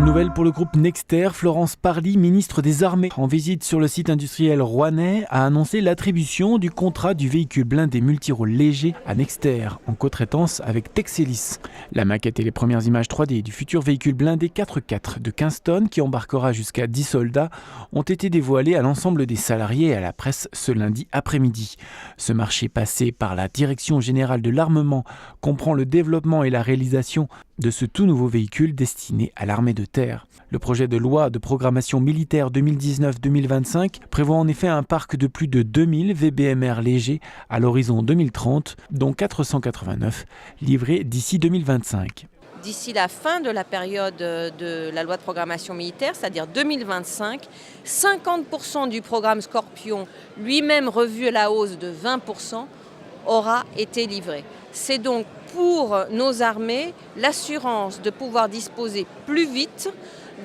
nouvelle pour le groupe Nexter. Florence Parly, ministre des Armées, en visite sur le site industriel rouennais, a annoncé l'attribution du contrat du véhicule blindé multirôle léger à Nexter, en co-traitance avec Texelis. La maquette et les premières images 3D du futur véhicule blindé 4x4 de 15 tonnes qui embarquera jusqu'à 10 soldats ont été dévoilées à l'ensemble des salariés et à la presse ce lundi après-midi. Ce marché passé par la Direction générale de l'armement comprend le développement et la réalisation de ce tout nouveau véhicule destiné à l'armée de terre. Le projet de loi de programmation militaire 2019-2025 prévoit en effet un parc de plus de 2000 VBMR légers à l'horizon 2030, dont 489 livrés d'ici 2025. D'ici la fin de la période de la loi de programmation militaire, c'est-à-dire 2025, 50% du programme Scorpion, lui-même revu à la hausse de 20%, aura été livré. C'est donc pour nos armées l'assurance de pouvoir disposer plus vite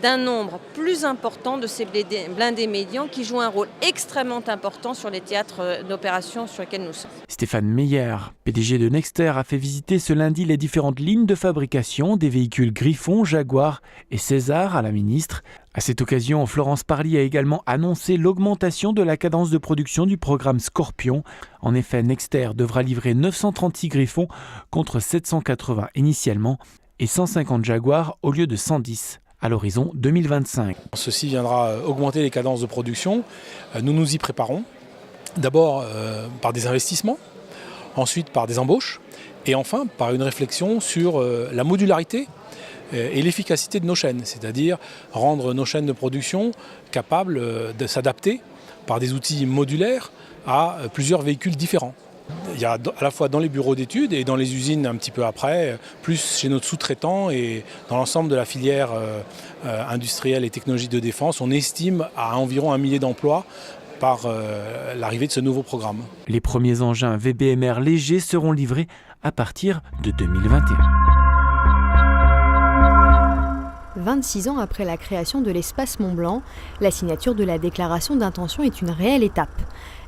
d'un nombre plus important de ces blindés médians qui jouent un rôle extrêmement important sur les théâtres d'opération sur lesquels nous sommes. Stéphane Meyer, PDG de Nexter, a fait visiter ce lundi les différentes lignes de fabrication des véhicules Griffon, Jaguar et César à la ministre. À cette occasion, Florence Parly a également annoncé l'augmentation de la cadence de production du programme Scorpion. En effet, Nexter devra livrer 936 Griffons contre 780 initialement et 150 Jaguars au lieu de 110. À l'horizon 2025. Ceci viendra augmenter les cadences de production. Nous nous y préparons. D'abord par des investissements, ensuite par des embauches et enfin par une réflexion sur la modularité et l'efficacité de nos chaînes, c'est-à-dire rendre nos chaînes de production capables de s'adapter par des outils modulaires à plusieurs véhicules différents. Il y a à la fois dans les bureaux d'études et dans les usines un petit peu après, plus chez nos sous-traitants et dans l'ensemble de la filière industrielle et technologique de défense, on estime à environ 1 millier d'emplois par l'arrivée de ce nouveau programme. Les premiers engins VBMR légers seront livrés à partir de 2021. 26 ans après la création de l'espace Mont-Blanc, la signature de la déclaration d'intention est une réelle étape.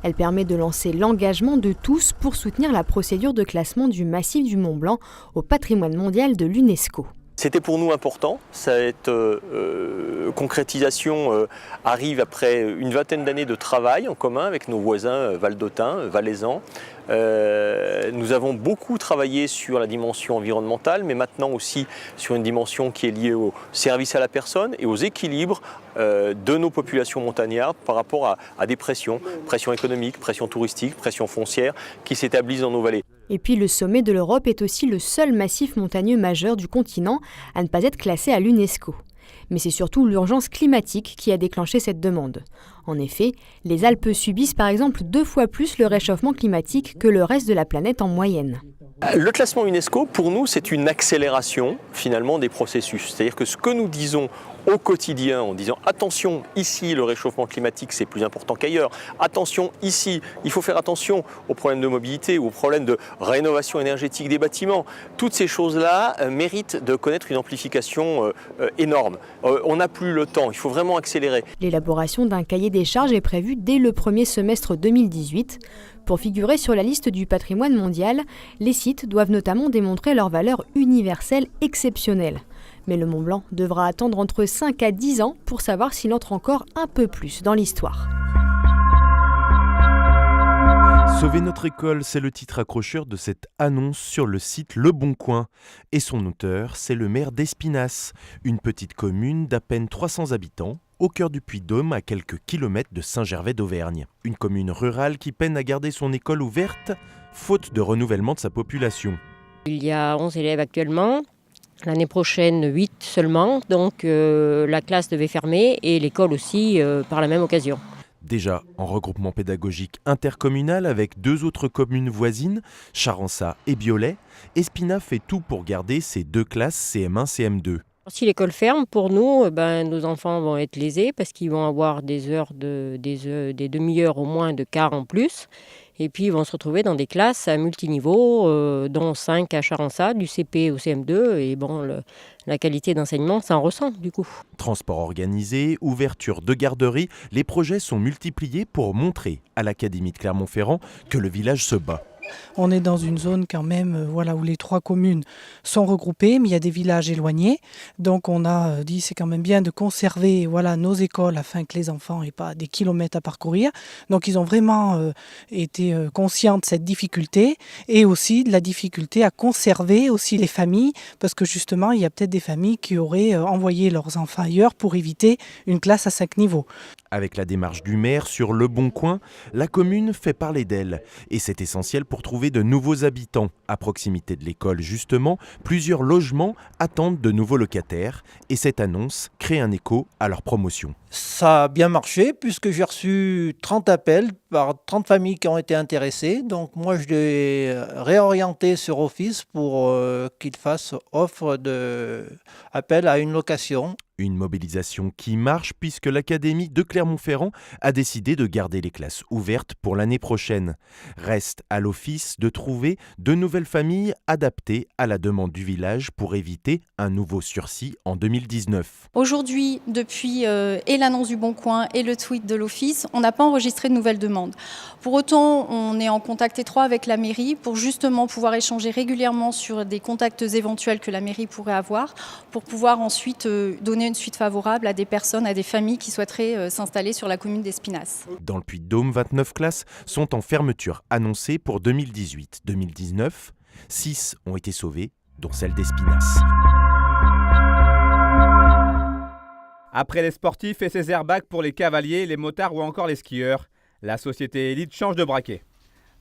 Elle permet de lancer l'engagement de tous pour soutenir la procédure de classement du massif du Mont-Blanc au patrimoine mondial de l'UNESCO. C'était pour nous important. Cette concrétisation arrive après une vingtaine d'années de travail en commun avec nos voisins valdôtains, valaisans. Nous avons beaucoup travaillé sur la dimension environnementale, mais maintenant aussi sur une dimension qui est liée au service à la personne et aux équilibres de nos populations montagnardes par rapport à des pressions économiques, pressions touristiques, pressions foncières qui s'établissent dans nos vallées. Et puis le sommet de l'Europe est aussi le seul massif montagneux majeur du continent à ne pas être classé à l'UNESCO. Mais c'est surtout l'urgence climatique qui a déclenché cette demande. En effet, les Alpes subissent par exemple 2 fois plus le réchauffement climatique que le reste de la planète en moyenne. Le classement UNESCO, pour nous, c'est une accélération finalement des processus. C'est-à-dire que ce que nous disons au quotidien en disant attention, ici le réchauffement climatique c'est plus important qu'ailleurs, attention ici, il faut faire attention aux problèmes de mobilité ou aux problèmes de rénovation énergétique des bâtiments. Toutes ces choses-là méritent de connaître une amplification énorme. On n'a plus le temps, il faut vraiment accélérer. L'élaboration d'un cahier des charges est prévue dès le premier semestre 2018. Pour figurer sur la liste du patrimoine mondial, les sites doivent notamment démontrer leur valeur universelle exceptionnelle. Mais le Mont-Blanc devra attendre entre 5 à 10 ans pour savoir s'il entre encore un peu plus dans l'histoire. Sauver notre école, c'est le titre accrocheur de cette annonce sur le site Le Bon Coin. Et son auteur, c'est le maire d'Espinasse, une petite commune d'à peine 300 habitants, au cœur du Puy-de-Dôme, à quelques kilomètres de Saint-Gervais d'Auvergne. Une commune rurale qui peine à garder son école ouverte, faute de renouvellement de sa population. Il y a 11 élèves actuellement. L'année prochaine, 8 seulement, donc la classe devait fermer et l'école aussi par la même occasion. Déjà en regroupement pédagogique intercommunal avec 2 autres communes voisines, Charençay et Biolay, Espinasse fait tout pour garder ses 2 classes CM1, CM2. Si l'école ferme, pour nous, nos enfants vont être lésés parce qu'ils vont avoir des demi-heures au moins de quart en plus. Et puis ils vont se retrouver dans des classes à multiniveaux, dont 5 à Charençay, du CP au CM2. Et la qualité d'enseignement, ça en ressent du coup. Transport organisé, ouverture de garderies, les projets sont multipliés pour montrer à l'Académie de Clermont-Ferrand que le village se bat. On est dans une zone quand même où les 3 communes sont regroupées, mais il y a des villages éloignés. Donc on a dit c'est quand même bien de conserver nos écoles afin que les enfants n'aient pas des kilomètres à parcourir. Donc ils ont vraiment été conscients de cette difficulté et aussi de la difficulté à conserver aussi les familles, parce que justement il y a peut-être des familles qui auraient envoyé leurs enfants ailleurs pour éviter une classe à 5 niveaux. Avec la démarche du maire sur Le Bon Coin, la commune fait parler d'elle. Et c'est essentiel pour trouver de nouveaux habitants. À proximité de l'école, justement, plusieurs logements attendent de nouveaux locataires. Et cette annonce crée un écho à leur promotion. Ça a bien marché puisque j'ai reçu 30 appels par 30 familles qui ont été intéressées. Donc moi, je l'ai réorienté sur Office pour qu'il fasse offre d'appel à une location. Une mobilisation qui marche puisque l'académie de Clermont-Ferrand a décidé de garder les classes ouvertes pour l'année prochaine. Reste à l'office de trouver de nouvelles familles adaptées à la demande du village pour éviter un nouveau sursis en 2019. Aujourd'hui, depuis et l'annonce du Bon Coin et le tweet de l'office, on n'a pas enregistré de nouvelles demandes. Pour autant, on est en contact étroit avec la mairie pour justement pouvoir échanger régulièrement sur des contacts éventuels que la mairie pourrait avoir pour pouvoir ensuite donner une suite favorable à des personnes, à des familles qui souhaiteraient s'installer sur la commune d'Espinasse. Dans le Puy-de-Dôme, 29 classes sont en fermeture annoncée pour 2018-2019. 6 ont été sauvées, dont celle d'Espinasse. Après les sportifs et ses airbags pour les cavaliers, les motards ou encore les skieurs, la société Elite change de braquet.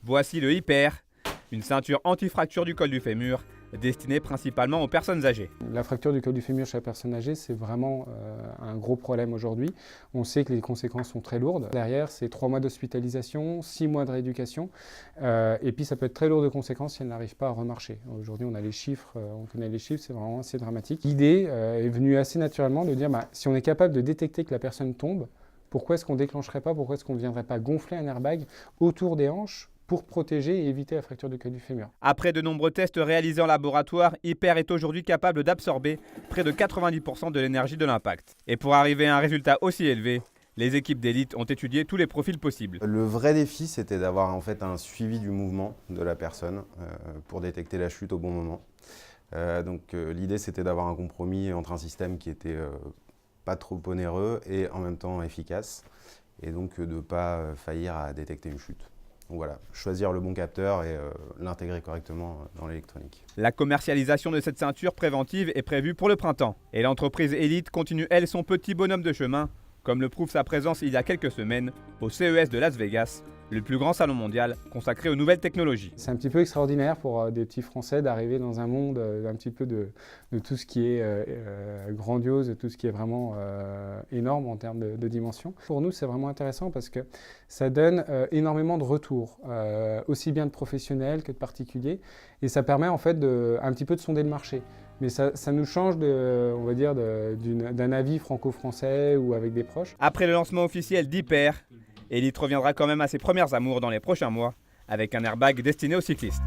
Voici le Hyper, une ceinture anti-fracture du col du fémur, destinée principalement aux personnes âgées. La fracture du col du fémur chez la personne âgée, c'est vraiment un gros problème aujourd'hui. On sait que les conséquences sont très lourdes. Derrière, c'est 3 mois d'hospitalisation, 6 mois de rééducation. Et puis, ça peut être très lourd de conséquences si elle n'arrive pas à remarcher. Aujourd'hui, on a les chiffres, on connaît les chiffres, c'est vraiment assez dramatique. L'idée est venue assez naturellement de dire, si on est capable de détecter que la personne tombe, pourquoi est-ce qu'on ne déclencherait pas, pourquoi est-ce qu'on ne viendrait pas gonfler un airbag autour des hanches pour protéger et éviter la fracture du col du fémur. Après de nombreux tests réalisés en laboratoire, Hyper est aujourd'hui capable d'absorber près de 90% de l'énergie de l'impact. Et pour arriver à un résultat aussi élevé, les équipes d'élite ont étudié tous les profils possibles. Le vrai défi, c'était d'avoir en fait un suivi du mouvement de la personne pour détecter la chute au bon moment. L'idée, c'était d'avoir un compromis entre un système qui était pas trop onéreux et en même temps efficace, et donc de ne pas faillir à détecter une chute. Donc voilà, choisir le bon capteur et l'intégrer correctement dans l'électronique. La commercialisation de cette ceinture préventive est prévue pour le printemps. Et l'entreprise Elite continue, elle, son petit bonhomme de chemin, comme le prouve sa présence il y a quelques semaines au CES de Las Vegas, le plus grand salon mondial consacré aux nouvelles technologies. C'est un petit peu extraordinaire pour des petits Français d'arriver dans un monde un petit peu de tout ce qui est grandiose, de tout ce qui est vraiment énorme en termes de dimension. Pour nous, c'est vraiment intéressant parce que ça donne énormément de retours, aussi bien de professionnels que de particuliers, et ça permet en fait un petit peu de sonder le marché. Mais ça nous change, on va dire, d'un avis franco-français ou avec des proches. Après le lancement officiel d'Hyper, Elite reviendra quand même à ses premières amours dans les prochains mois, avec un airbag destiné aux cyclistes.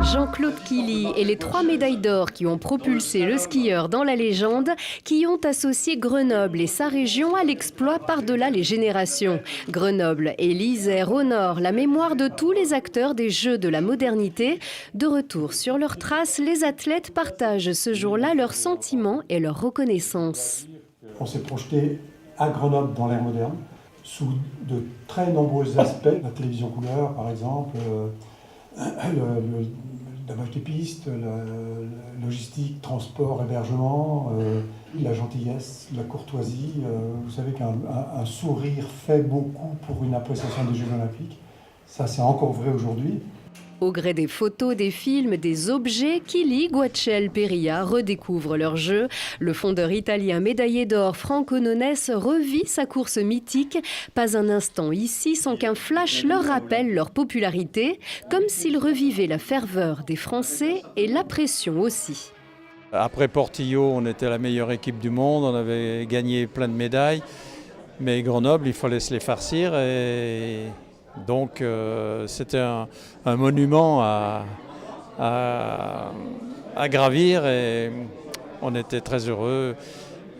Jean-Claude Killy et les 3 médailles d'or qui ont propulsé le skieur dans la légende, qui ont associé Grenoble et sa région à l'exploit par-delà les générations. Grenoble et l'Isère honorent la mémoire de tous les acteurs des Jeux de la modernité. De retour sur leurs traces, les athlètes partagent ce jour-là leurs sentiments et leur reconnaissance. On s'est projeté à Grenoble dans l'ère moderne, sous de très nombreux aspects. La télévision couleur, par exemple, le damage des pistes, la logistique, transport, hébergement, la gentillesse, la courtoisie. Vous savez qu'un sourire fait beaucoup pour une appréciation des Jeux olympiques. Ça, c'est encore vrai aujourd'hui. Au gré des photos, des films, des objets, Killy, Guacel, Perilla redécouvrent leur jeu. Le fondeur italien médaillé d'or Franco Nones revit sa course mythique. Pas un instant ici sans qu'un flash leur rappelle leur popularité, comme s'ils revivaient la ferveur des Français et la pression aussi. Après Portillo, on était la meilleure équipe du monde, on avait gagné plein de médailles. Mais Grenoble, il fallait se les farcir et... Donc c'était un monument à gravir et on était très heureux.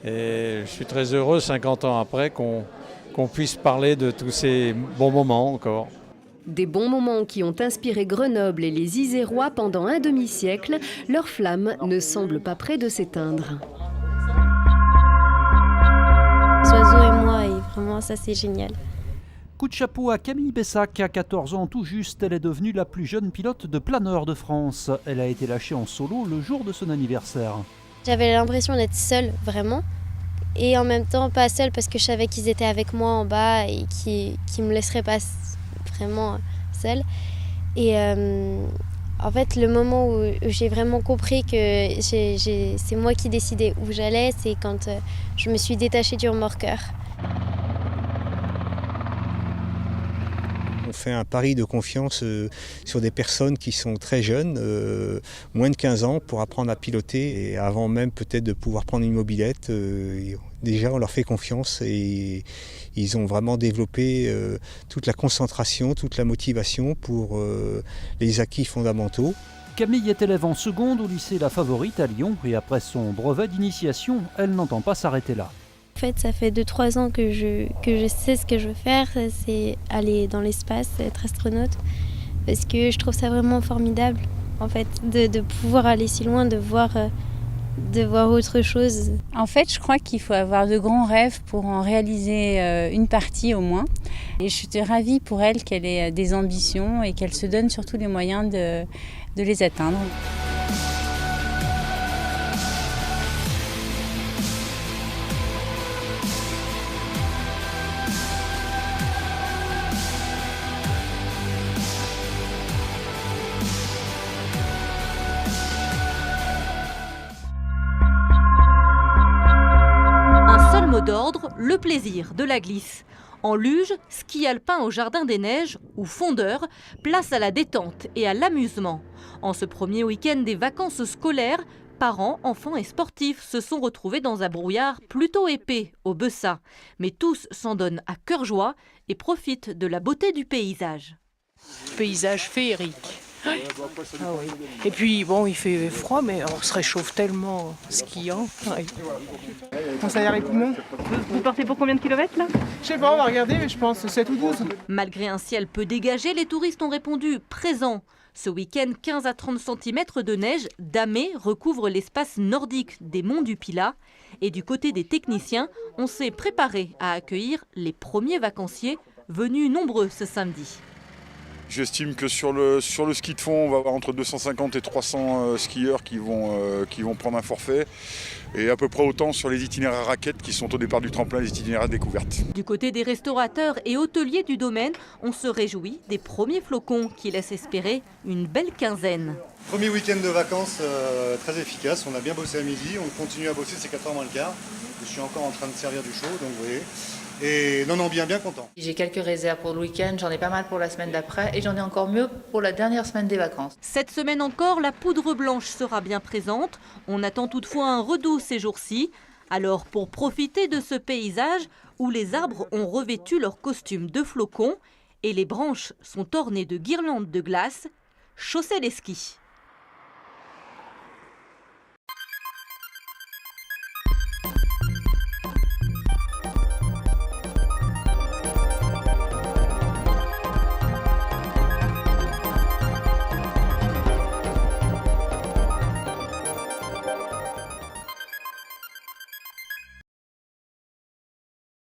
Et je suis très heureux 50 ans après qu'on qu'on puisse parler de tous ces bons moments encore. Des bons moments qui ont inspiré Grenoble et les Isérois pendant un demi-siècle, leur flamme ne semble pas près de s'éteindre. Oiseau et moi, et vraiment ça c'est génial. Coup de chapeau à Camille Bessac, à 14 ans tout juste, elle est devenue la plus jeune pilote de planeur de France. Elle a été lâchée en solo le jour de son anniversaire. J'avais l'impression d'être seule, vraiment. Et en même temps pas seule parce que je savais qu'ils étaient avec moi en bas et qu'ils ne me laisseraient pas vraiment seule. Et en fait, le moment où j'ai vraiment compris que c'est moi qui décidais où j'allais, c'est quand je me suis détachée du remorqueur. On fait un pari de confiance sur des personnes qui sont très jeunes, moins de 15 ans, pour apprendre à piloter. Et avant même peut-être de pouvoir prendre une mobilette, déjà on leur fait confiance et ils ont vraiment développé toute la concentration, toute la motivation pour les acquis fondamentaux. Camille est élève en seconde au lycée La Favorite à Lyon et après son brevet d'initiation, elle n'entend pas s'arrêter là. En fait, ça fait 2-3 ans que je sais ce que je veux faire, c'est aller dans l'espace, être astronaute, parce que je trouve ça vraiment formidable, en fait, de pouvoir aller si loin, de voir autre chose. En fait, je crois qu'il faut avoir de grands rêves pour en réaliser une partie au moins. Et je suis ravie pour elle qu'elle ait des ambitions et qu'elle se donne surtout les moyens de les atteindre. Mot d'ordre, le plaisir de la glisse. En luge, ski alpin au Jardin des Neiges ou fondeur, place à la détente et à l'amusement. En ce premier week-end des vacances scolaires, parents, enfants et sportifs se sont retrouvés dans un brouillard plutôt épais au Bessat. Mais tous s'en donnent à cœur joie et profitent de la beauté du paysage. Paysage féerique. Ah oui. Et puis bon, il fait froid, mais on se réchauffe tellement en skiant. Oui. Ça ira les poumons. Vous partez pour combien de kilomètres là? Je sais pas, on va regarder, mais je pense 7 ou 12. Malgré un ciel peu dégagé, les touristes ont répondu présents. Ce week-end, 15 à 30 cm de neige damée recouvre l'espace nordique des monts du Pilat. Et du côté des techniciens, on s'est préparé à accueillir les premiers vacanciers venus nombreux ce samedi. J'estime que sur le ski de fond, on va avoir entre 250 et 300 skieurs qui vont prendre un forfait. Et à peu près autant sur les itinéraires raquettes qui sont au départ du tremplin, les itinéraires découvertes. Du côté des restaurateurs et hôteliers du domaine, on se réjouit des premiers flocons qui laissent espérer une belle quinzaine. Premier week-end de vacances très efficace, on a bien bossé à midi, on continue à bosser, c'est 4h moins le quart. Je suis encore en train de servir du chaud, donc vous voyez. Et non, bien content. J'ai quelques réserves pour le week-end, j'en ai pas mal pour la semaine d'après et j'en ai encore mieux pour la dernière semaine des vacances. Cette semaine encore, la poudre blanche sera bien présente. On attend toutefois un redout ces jours-ci. Alors pour profiter de ce paysage où les arbres ont revêtu leur costume de flocons et les branches sont ornées de guirlandes de glace, chaussez les skis.